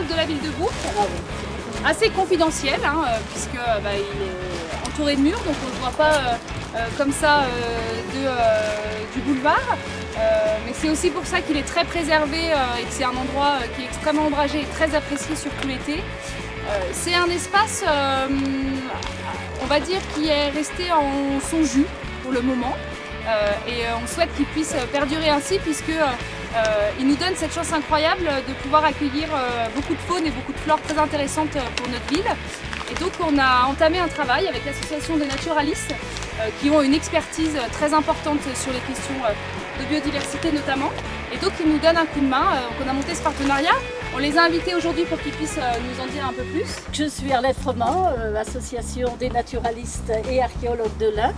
de la ville de Bourg, assez confidentiel, hein, puisque il est entouré de murs, donc on ne le voit pas comme ça du boulevard. Mais c'est aussi pour ça qu'il est très préservé et que c'est un endroit qui est extrêmement ombragé et très apprécié surtout l'été. C'est un espace, on va dire, qui est resté en son jus pour le moment. Et on souhaite qu'il puisse perdurer ainsi puisque il nous donne cette chance incroyable de pouvoir accueillir beaucoup de faune et beaucoup de flore très intéressantes pour notre ville. Et donc on a entamé un travail avec l'association des naturalistes qui ont une expertise très importante sur les questions de biodiversité notamment. Et donc ils nous donnent un coup de main, on a monté ce partenariat. On les a invités aujourd'hui pour qu'ils puissent nous en dire un peu plus. Je suis Arlette Froment, association des naturalistes et archéologues de l'Ain.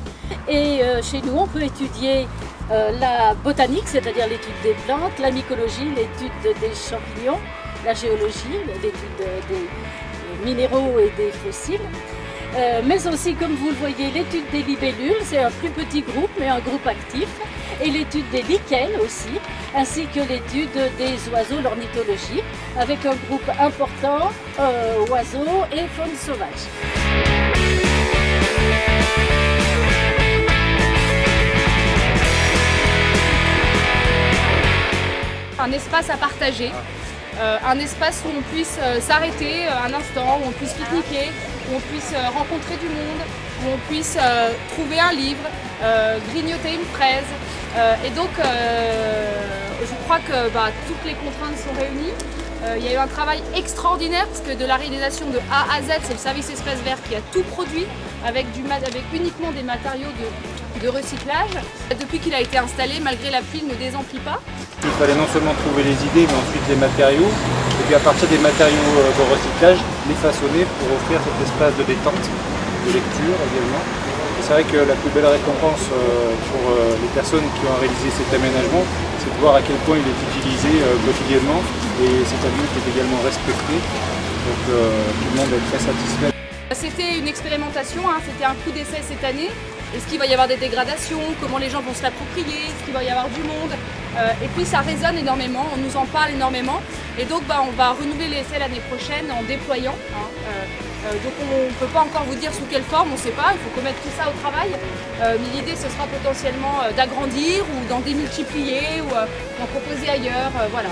Et chez nous, on peut étudier la botanique, c'est-à-dire l'étude des plantes, la mycologie, l'étude des champignons, la géologie, l'étude des minéraux et des fossiles. Mais aussi, comme vous le voyez, l'étude des libellules, c'est un plus petit groupe, mais un groupe actif. Et l'étude des lichens aussi, ainsi que l'étude des oiseaux, l'ornithologie, avec un groupe important, oiseaux et faune sauvage. Un espace à partager, un espace où on puisse s'arrêter un instant, où on puisse pique-niquer, où on puisse rencontrer du monde, où on puisse trouver un livre, grignoter une fraise. Et donc je crois que toutes les contraintes sont réunies. Il y a eu un travail extraordinaire parce que de la réalisation de A à Z, c'est le service Espace Vert qui a tout produit avec uniquement des matériaux de recyclage. Depuis qu'il a été installé, malgré la pluie, il ne désemplit pas. Il fallait non seulement trouver les idées, mais ensuite les matériaux, et puis à partir des matériaux de recyclage, les façonner pour offrir cet espace de détente, de lecture également. C'est vrai que la plus belle récompense pour les personnes qui ont réalisé cet aménagement, c'est de voir à quel point il est utilisé quotidiennement et cet adulte est également respecté. Donc tout le monde est très satisfait. C'était une expérimentation, hein, c'était un coup d'essai cette année. Est-ce qu'il va y avoir des dégradations? Comment les gens vont se l'approprier? Est-ce qu'il va y avoir du monde? Et puis ça résonne énormément, on nous en parle énormément. Et donc on va renouveler l'essai l'année prochaine en déployant. Donc on ne peut pas encore vous dire sous quelle forme, on ne sait pas, il faut qu'on mette tout ça au travail. Mais l'idée ce sera potentiellement d'agrandir ou d'en démultiplier ou d'en proposer ailleurs, voilà.